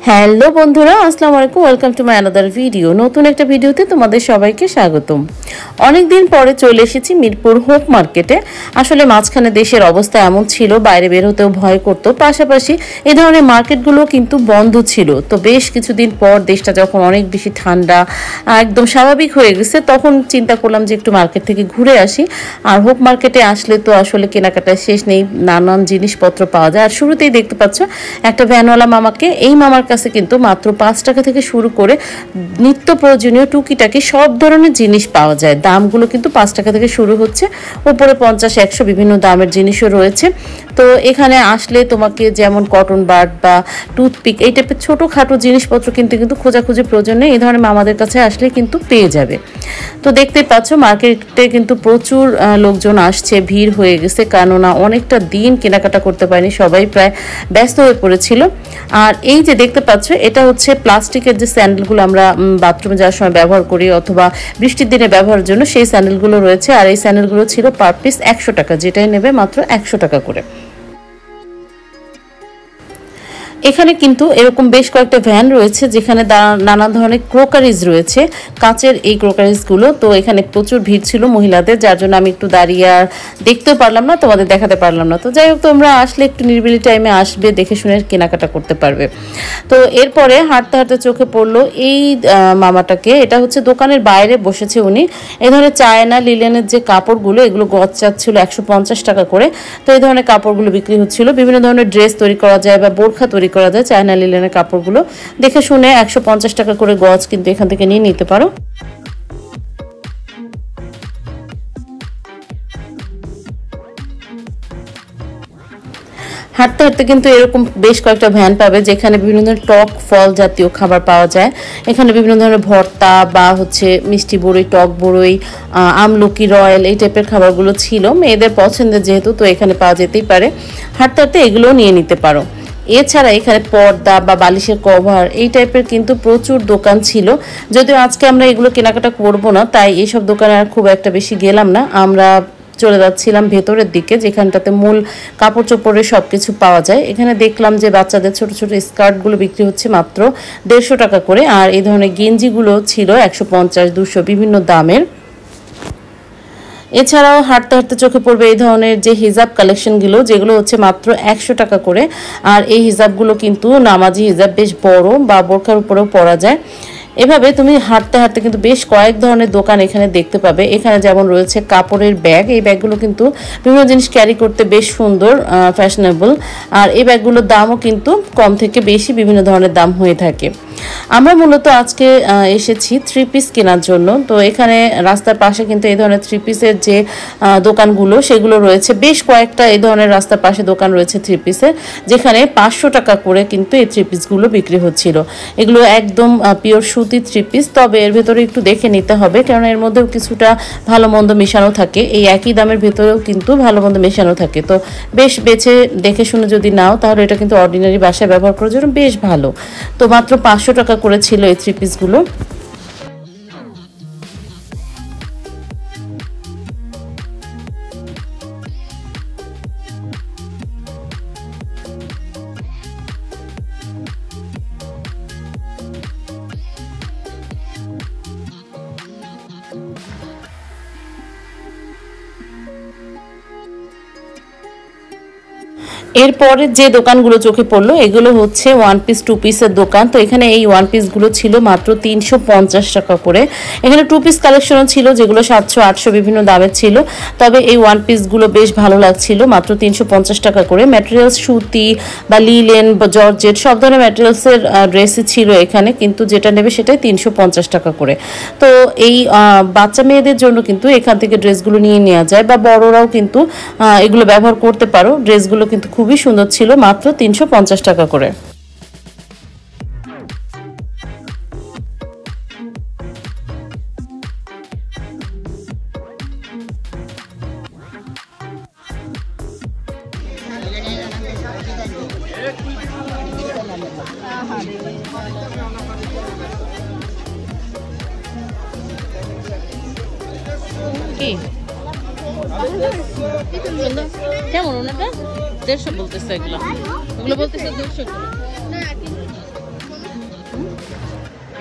Hello বন্ধুরা, আসসালামু আলাইকুম। Welcome to my another video. নতুন একটা ভিডিওতে তোমাদের সবাইকে স্বাগতম। অনেক দিন পরে চলে এসেছি মিরপুর হোপ মার্কেটে। আসলে মাঝখানে দেশের অবস্থা এমন ছিল, বাইরে বের হতেও ভয় করতো, পাশাপাশি এই ধরনের মার্কেটগুলো কিন্তু বন্ধ ছিল। তো বেশ কিছুদিন পর দেশটা যখন অনেক বেশি ঠান্ডা একদম স্বাভাবিক হয়ে গেছে, তখন চিন্তা করলাম যে একটু মার্কেট থেকে ঘুরে আসি। আর হোপ মার্কেটে আসলে তো আসলে কেনাকাটার শেষ নেই, নানান জিনিসপত্র পাওয়া যায়। আর শুরুতেই দেখতে পাচ্ছ একটা ভ্যানওয়ালা মামাকে। এই মামার কাছে কিন্তু মাত্র 5 টাকা থেকে শুরু করে নিত্য প্রয়োজনীয় টুকিটাকি সব ধরনের জিনিস পাওয়া যায়। দামগুলো কিন্তু 5 টাকা থেকে শুরু হচ্ছে, উপরে 50-100 বিভিন্ন দামের জিনিসও রয়েছে। তো এখানে আসলে তোমাকে যেমন কটন বাড বা টুথপিক এই টাইপের ছোটোখাটো জিনিসপত্র কিন্তু খোঁজাখুঁজি প্রয়োজন নেই, এই ধরনের মামাদের কাছে আসলে কিন্তু পেয়ে যাবে। তো দেখতেই পাচ্ছ মার্কেটে কিন্তু প্রচুর লোকজন আসছে, ভিড় হয়ে গেছে, কেননা অনেকটা দিন কেনাকাটা করতে পারেনি, সবাই প্রায় ব্যস্ত হয়ে পড়েছিল। আর এই যে দেখতে পাচ্ছ, এটা হচ্ছে প্লাস্টিকের যে স্যান্ডেলগুলো আমরা বাথরুমে যাওয়ার সময় ব্যবহার করি অথবা বৃষ্টির দিনে ব্যবহারের জন্য, সেই স্যান্ডেলগুলো রয়েছে। আর এই স্যান্ডেলগুলো ছিল পার পিস 100 টাকা, যেটাই নেবে মাত্র 100 টাকা করে। এখানে কিন্তু এরকম বেশ কয়েকটা ভ্যান রয়েছে, যেখানে নানা ধরনের ক্রোকারিজ রয়েছে, কাচের এই ক্রোকারিজগুলো। তো এখানে প্রচুর ভিড় ছিল মহিলাদের, যার জন্য আমি একটু দাঁড়িয়ে আর দেখতেও পারলাম না, তোমাদের দেখাতে পারলাম না। তো যাই হোক, তোমরা আসলে একটু নিরিবিলি টাইমে আসবে, দেখে শুনে কেনাকাটা করতে পারবে। তো এরপরে হাঁটতে হাঁটতে চোখে পড়লো এই মামাটাকে। এটা হচ্ছে দোকানের বাইরে বসেছে উনি। এই ধরনের চায়না লিলেনের যে কাপড়গুলো, এগুলো গজ চাচ্ছিল 150 টাকা করে। তো এই ধরনের কাপড়গুলো বিক্রি হচ্ছিল। বিভিন্ন ধরনের ড্রেস তৈরি করা যায় বা বোরখা তৈরি করা যায় চায়না লিলেনের কাপড়গুলো। দেখে শুনে 150 টাকা করে গজ কিন্তু এখান থেকে নিয়ে নিতে পারো। হাঁটতে হাঁটতে কিন্তু এরকম বেশ কয়েকটা ভ্যান পাবে, যেখানে বিভিন্ন ধরনের টক ফল জাতীয় খাবার পাওয়া যায়। এখানে বিভিন্ন ধরনের ভর্তা বা হচ্ছে মিষ্টি বড়ই, টক বড়ই, আমলকি, রয়্যাল এই টাইপের খাবারগুলো ছিল। মেয়েদের পছন্দের যেহেতু, তো এখানে পাওয়া যেতেই পারে। হাঁটতে হাঁটতে এগুলোও নিয়ে নিতে পারো। এছাড়া এখানে পর্দা বা বালিশের কভার এই টাইপের কিন্তু প্রচুর দোকান ছিল। যদিও আজকে আমরা এগুলো কেনাকাটা করব না, তাই এইসব দোকানে আর খুব একটা বেশি গেলাম না। আমরা চলে যাচ্ছিলাম ভেতরের দিকে, যেখানটাতে মূল কাপড় চোপড়ের সব কিছু পাওয়া যায়। এখানে দেখলাম যে বাচ্চাদের ছোট ছোট স্কার্টগুলো বিক্রি হচ্ছে মাত্র 150 টাকা করে। আর এই ধরনের গেঞ্জিগুলো ছিল 150-200 বিভিন্ন দামের। এছাড়াও হাঁটতে হাঁটতে চোখে পড়বে এই ধরনের যে হিজাব কালেকশনগুলো, যেগুলো হচ্ছে মাত্র 100 টাকা করে। আর এই হিজাবগুলো কিন্তু নামাজি হিজাব, বেশ বড়, বা বোরখার উপরেও পরা যায়। এভাবে তুমি হাঁটতে হাঁটতে কিন্তু বেশ কয়েক ধরনের দোকান এখানে দেখতে পাবে। এখানে যেমন রয়েছে কাপড়ের ব্যাগ, এই ব্যাগগুলো কিন্তু বিভিন্ন জিনিস ক্যারি করতে বেশ সুন্দর, ফ্যাশনেবল। আর এই ব্যাগগুলোর দামও কিন্তু কম থেকে বেশি বিভিন্ন ধরনের দাম হয়ে থাকে। আমরা মূলত আজকে এসেছি 3 পিস কেনার জন্য। তো এখানে রাস্তার পাশে কিন্তু এই ধরনের 3 পিসের যে দোকানগুলো, সেগুলো রয়েছে। বেশ কয়েকটা এই ধরনের রাস্তার পাশে দোকান রয়েছে 3 পিসের, যেখানে 500 টাকা করে কিন্তু এই 3 পিসগুলো বিক্রি হচ্ছিল। এগুলো একদম পিওর সুতি 3 পিস, তবে এর ভেতরে একটু দেখে নিতে হবে, কারণ এর মধ্যেও কিছুটা ভালো মন্দ মেশানো থাকে। এই একই দামের ভেতরেও কিন্তু ভালো মন্দ মেশানো থাকে। তো বেশ বেছে দেখে শুনে যদি নাও, তাহলে এটা কিন্তু অর্ডিনারি বাসায় ব্যবহার করার জন্য বেশ ভালো। তো মাত্র 500 টাকা করে ছিল এই 3 পিসগুলো। এরপরে যে দোকানগুলো চোখে পড়লো, এগুলো হচ্ছে 1 পিস 2 পিসের দোকান। তো এখানে এই 1 পিসগুলো ছিল মাত্র 350 টাকা করে। এখানে 2 পিস কালেকশনও ছিল, যেগুলো 700-800 বিভিন্ন দামের ছিল। তবে এই 1 পিসগুলো বেশ ভালো লাগছিল, মাত্র 350 টাকা করে। ম্যাটেরিয়ালস সুতি বা লিলেন বা জর্জেট সব ধরনের ম্যাটেরিয়ালসের ড্রেসই ছিল এখানে, কিন্তু যেটা নেবে সেটাই 350 টাকা করে। তো এই বাচ্চা মেয়েদের জন্য কিন্তু এখান থেকে ড্রেসগুলো নিয়ে নেওয়া যায়, বা বড়রাও কিন্তু এগুলো ব্যবহার করতে পারো। ড্রেসগুলো কিন্তু খুবই সুন্দর ছিল, মাত্র 350 টাকা করে। কি কেমন ওনাটা 150 বলতেছে, এগুলো বলতেছে 200 করে।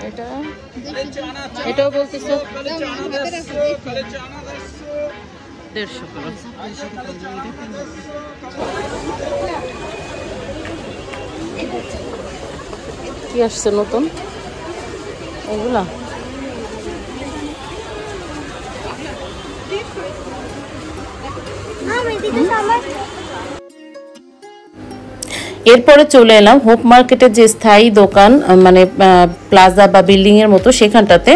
এটা এটাও বলতেছে 150 করে। কি আসছে নতুন এগুলা? এরপরে চলে এলাম হোপ মার্কেটের যে স্থায়ী দোকান, মানে প্লাজা বা বিল্ডিং এর মতো সেখানটাতে।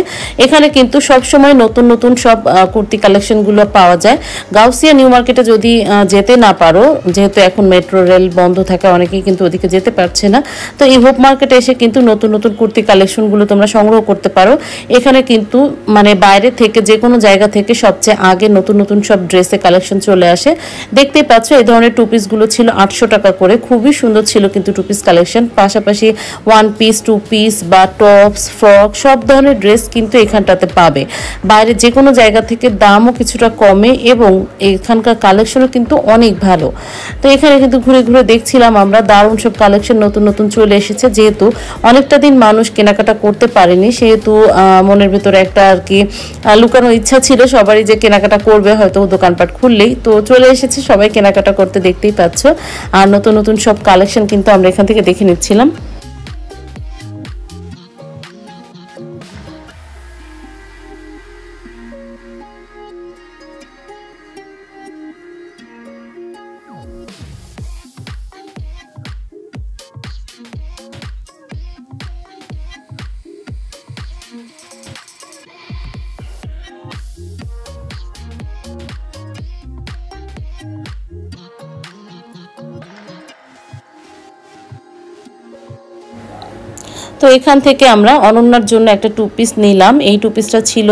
এখানে কিন্তু সব সময় নতুন নতুন সব কুর্তি কালেকশনগুলো পাওয়া যায়। গাউসিয়া নিউ মার্কেটে যদি যেতে না পারো, যেহেতু এখন মেট্রো রেল বন্ধ থাকে, অনেকেই কিন্তু ওদিকে যেতে পারছে না, তো এই হোপ মার্কেটে এসে কিন্তু নতুন নতুন কুর্তি কালেকশনগুলো তোমরা সংগ্রহ করতে পারো। এখানে কিন্তু মানে বাইরে থেকে যে কোনো জায়গা থেকে সবচেয়ে আগে নতুন নতুন সব ড্রেসের কালেকশন চলে আসে। দেখতেই পাচ্ছ এই ধরনের টু পিসগুলো ছিল 800 টাকা করে, খুবই সুন্দর ছিল কিন্তু টু পিস কালেকশন। পাশাপাশি ওয়ান পিস, টু পিস বা টপস, ফ্রক সব ধরনের ড্রেস কিন্তু এখানটাতে পাবে। বাইরে যে কোনো জায়গা থেকে দামও কিছুটা কমে এবং এখানকার কালেকশনও কিন্তু অনেক ভালো। তো এখানে কিন্তু ঘুরে ঘুরে দেখছিলাম আমরা, দারুণ সব কালেকশন নতুন নতুন চলে এসেছে। যেহেতু অনেকটা দিন মানুষ কেনাকাটা করতে পারেনি, সেহেতু মনের ভিতরে একটা আর কি লুকানো ইচ্ছা ছিল সবারই যে কেনাকাটা করবে হয়তো দোকানপাট খুললেই। তো চলে এসেছে সবাই কেনাকাটা করতে, দেখতেই পাচ্ছ। আর নতুন নতুন সব কালেকশন কিন্তু আমরা এখান থেকে দেখে নিচ্ছিলাম। তো এখান থেকে আমরা অনন্যার জন্য একটা টু পিস নিলাম। এই টু পিসটা ছিল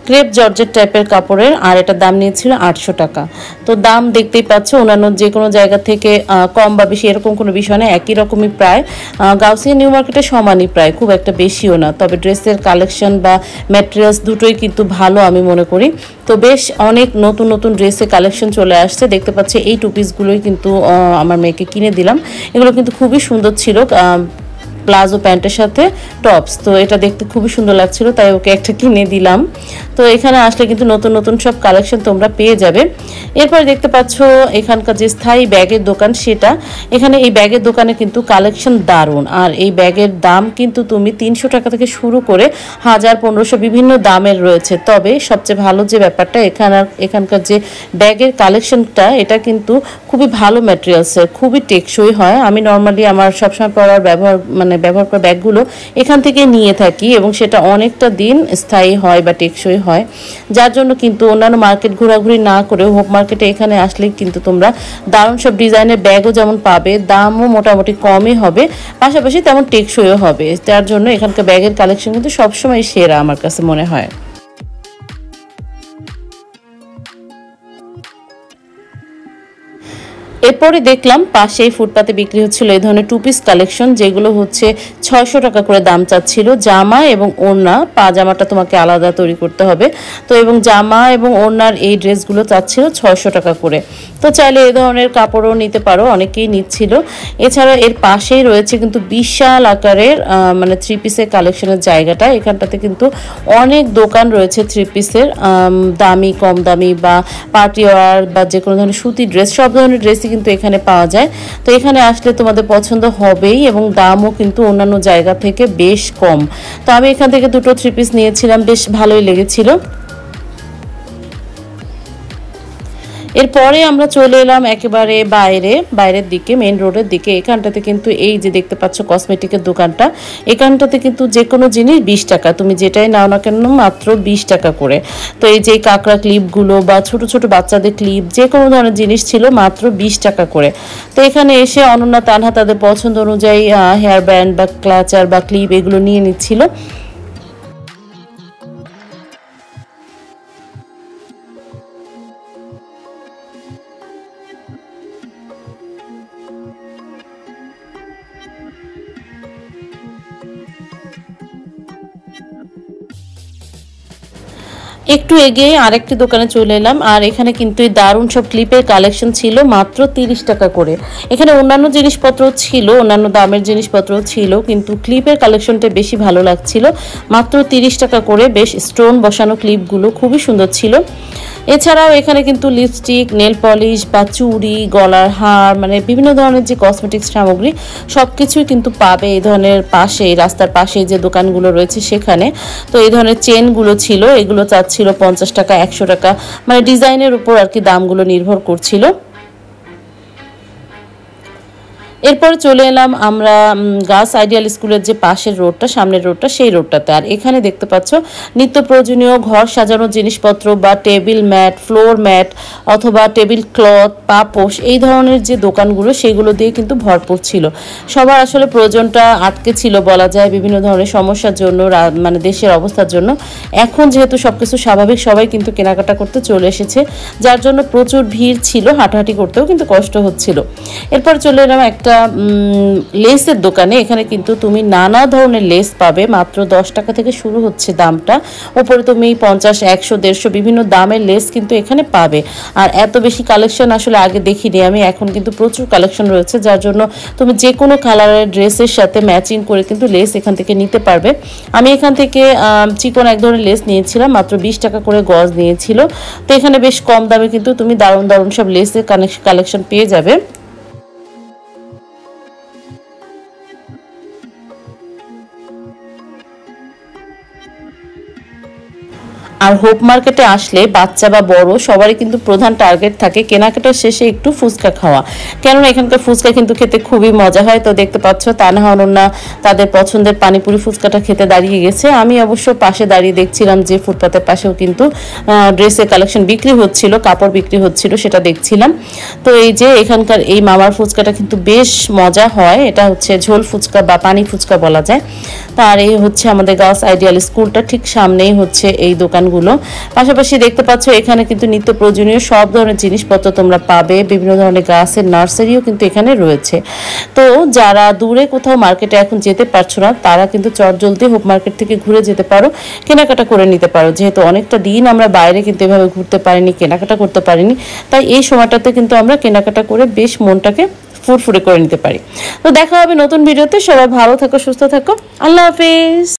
ক্রেপ জর্জেট টাইপের কাপড়ের, আর এটা দাম নিয়েছিল 800 টাকা। তো দাম দেখতেই পাচ্ছ, অন্যান্য যে কোনো জায়গা থেকে কম বা বেশি এরকম কোনো বিষয় না, একই রকমই প্রায়। গাউসিয়া নিউ মার্কেটে সমানই প্রায়, খুব একটা বেশিও না। তবে ড্রেসের কালেকশন বা ম্যাটেরিয়ালস দুটোই কিন্তু ভালো আমি মনে করি। তো বেশ অনেক নতুন নতুন ড্রেসের কালেকশন চলে আসছে। দেখতে পাচ্ছি এই টু পিসগুলোই কিন্তু আমার মেয়েকে কিনে দিলাম। এগুলো কিন্তু খুবই সুন্দর ছিল, প্লাজো প্যান্টের সাথে টপস। তো এটা দেখতে খুবই সুন্দর লাগছিল, তাই ওকে একটা কিনে দিলাম। তো এখানে আসলে কিন্তু নতুন নতুন সব কালেকশন তোমরা পেয়ে যাবে। এরপর দেখতে পাচ্ছ এখানকার যে স্থায়ী ব্যাগের দোকান সেটা। এখানে এই ব্যাগের দোকানে কিন্তু কালেকশন দারুণ, আর এই ব্যাগের দাম কিন্তু তুমি 300 টাকা থেকে শুরু করে 1000, 1500 বিভিন্ন দামের রয়েছে। তবে সবচেয়ে ভালো যে ব্যাপারটা এখানকার যে ব্যাগের কালেকশনটা, এটা কিন্তু খুবই ভালো ম্যাটেরিয়ালসের, খুবই টেকসই হয়। আমি নর্মালি আমার সবসময় পরার ব্যবহার করা ব্যাগগুলো এখান থেকে নিয়ে থাকি এবং সেটা অনেকটা দিন স্থায়ী হয় বা টেকসই হয়। যার জন্য কিন্তু অন্যান্য মার্কেট ঘোরাঘুরি না করে হোপ মার্কেটে এখানে আসলে কিন্তু তোমরা দারুণ সব ডিজাইনের ব্যাগও যেমন পাবে, দামও মোটামুটি কমই হবে, পাশাপাশি তেমন টেকসইও হবে। যার জন্য এখানকার ব্যাগের কালেকশন কিন্তু সবসময় সেরা আমার কাছে মনে হয়। এরপরে দেখলাম পাশেই ফুটপাতে বিক্রি হচ্ছিল এই ধরনের টু পিস কালেকশন, যেগুলো হচ্ছে 600 টাকা করে দাম চাচ্ছিল। জামা এবং ওড়না, পাজামাটা তোমাকে আলাদা তৈরি করতে হবে। তো এবং জামা এবং ওড়নার এই ড্রেসগুলো চাচ্ছিল 600 টাকা করে। তো চাইলে এই ধরনের কাপড়ও নিতে পারো, অনেকেই নিচ্ছিল। এছাড়া এর পাশেই রয়েছে কিন্তু বিশাল আকারের মানে থ্রি পিসের কালেকশনের জায়গাটা। এখানটাতে কিন্তু অনেক দোকান রয়েছে থ্রি পিসের, দামি, কম দামি বা পার্টিওয়ার বা যে কোনো ধরনের সুতি ড্রেস, সব ধরনের ড্রেসই কিন্তু এখানে পাওয়া যায়। তো এখানে আসলে তোমাদের পছন্দ হবেই এবং দামও কিন্তু অন্যান্য জায়গা থেকে বেশ কম। তো আমি এখান থেকে দুটো থ্রি পিস নিয়েছিলাম, বেশ ভালোই লেগেছিল। এরপরে আমরা চলে এলাম একেবারে বাইরের দিকে, মেন রোডের দিকে। এখানটাতে কিন্তু এই যে দেখতে পাচ্ছ কসমেটিকের দোকানটা, এখানটাতে কিন্তু যে কোনো জিনিস 20 টাকা, তুমি যেটাই নাও না কেন মাত্র 20 টাকা করে। তো এই যে কাঁকড়া ক্লিপগুলো বা ছোট ছোট বাচ্চাদের ক্লিপ, যে কোনো ধরনের জিনিস ছিল মাত্র 20 টাকা করে। তো এখানে এসে অনন্যা, তানহা তাদের পছন্দ অনুযায়ী হেয়ার ব্যান্ড বা ক্লাচার বা ক্লিপ এগুলো নিয়ে নিচ্ছিল। একটু এগিয়ে আরেকটি দোকানে চলে এলাম, আর এখানে কিন্তু এই দারুণ সব ক্লিপের কালেকশন ছিল মাত্র 30 টাকা করে। এখানে অন্যান্য জিনিসপত্র ছিল, অন্যান্য দামের জিনিসপত্র ছিল, কিন্তু ক্লিপের কালেকশনটা বেশি ভালো লাগছিল। মাত্র 30 টাকা করে বেশ স্টোন বসানো ক্লিপগুলো খুবই সুন্দর ছিল। এছাড়াও এখানে কিন্তু লিপস্টিক, নেল পলিশ বা চুড়ি, গলার হার, মানে বিভিন্ন ধরনের যে কসমেটিক্স সামগ্রী সব কিছুই কিন্তু পাবে এই ধরনের পাশে, রাস্তার পাশে যে দোকানগুলো রয়েছে সেখানে। তো এই ধরনের চেনগুলো ছিল, এগুলো চাচ্ছিল 50 টাকা, 100 টাকা, মানে ডিজাইনের উপর আর কি দামগুলো নির্ভর করছিল। এরপরে চলে এলাম আমরা গার্লস আইডিয়াল স্কুলের যে পাশের রোডটা, সামনের রোডটা, সেই রোডটাতে। আর এখানে দেখতে পাচ্ছ নিত্য প্রয়োজনীয় ঘর সাজানোর জিনিসপত্র বা টেবিল ম্যাট, ফ্লোর ম্যাট অথবা টেবিল ক্লথ, পাপোশ, এই ধরনের যে দোকানগুলো সেগুলো দিয়ে কিন্তু ভরপুর ছিল। সবার আসলে প্রয়োজনটা আটকে ছিল বলা যায় বিভিন্ন ধরনের সমস্যার জন্য, মানে দেশের অবস্থার জন্য। এখন যেহেতু সব কিছু স্বাভাবিক, সবাই কিন্তু কেনাকাটা করতে চলে এসেছে, যার জন্য প্রচুর ভিড় ছিল, হাঁটাহাঁটি করতেও কিন্তু কষ্ট হচ্ছিল। এরপর চলে এলাম একটা লেসের দোকানে। এখানে কিন্তু তুমি নানা ধরনের লেস পাবে, মাত্র 10 টাকা থেকে শুরু হচ্ছে দামটা। ওপরে তুমি 50, 100, 150 বিভিন্ন দামের লেস কিন্তু এখানে পাবে। আর এত বেশি কালেকশন আসলে আগে দেখিনি আমি, এখন কিন্তু প্রচুর কালেকশন রয়েছে, যার জন্য তুমি যে কোনো কালারের ড্রেসের সাথে ম্যাচিং করে কিন্তু লেস এখান থেকে নিতে পারবে। আমি এখান থেকে চিকন এক ধরনের লেস নিয়েছিলাম, মাত্র 20 টাকা করে গজ নিয়েছিল। তো এখানে বেশ কম দামে কিন্তু তুমি দারুণ দারুণ সব লেসের কালেকশন পেয়ে যাবে। আর হোপ মার্কেটে আসলে বাচ্চা বা বড় সবারই কিন্তু প্রধান টার্গেট থাকে কেনাকাটার শেষে একটু ফুচকা খাওয়া, কেননা এখানকার ফুচকা কিন্তু খেতে খুবই মজা হয়। তো দেখতে পাচ্ছ তানহা অনন্যা তাদের পছন্দের পানিপুরি ফুচকাটা খেতে দাঁড়িয়ে গেছে। আমি অবশ্য পাশে দাঁড়িয়ে দেখছিলাম যে ফুটপাতের পাশেও কিন্তু ড্রেসের কালেকশন বিক্রি হচ্ছিল, কাপড় বিক্রি হচ্ছিল, সেটা দেখছিলাম। তো এই যে এখানকার এই মামার ফুচকাটা কিন্তু বেশ মজা হয়, এটা হচ্ছে ঝোল ফুচকা বা পানি ফুচকা বলা যায়। তার এই হচ্ছে আমাদের গার্লস আইডিয়াল স্কুলটা ঠিক সামনেই হচ্ছে এই দোকানগুলো। পাশাপাশি দেখতে পাচ্ছ এখানে কিন্তু নিত্য প্রয়োজনীয় সব ধরনের জিনিসপত্র তোমরা পাবে, বিভিন্ন ধরনের গাছের নার্সারিও কিন্তু এখানে রয়েছে। তো যারা দূরে কোথাও মার্কেটে এখন যেতে পারছো না, তারা কিন্তু চটজলদি হোপ মার্কেট থেকে ঘুরে যেতে পারো, কেনাকাটা করে নিতে পারো। যেহেতু অনেকটা দিন আমরা বাইরে কিন্তু এভাবে ঘুরতে পারিনি, কেনাকাটা করতে পারিনি, তাই এই সময়টাতে কিন্তু আমরা কেনাকাটা করে বেশ মনটাকে ফুরফুরে করে নিতে পারি। তো দেখা হবে নতুন ভিডিওতে। সবাই ভালো থাকো, সুস্থ থাকো, আল্লাহ হাফেজ।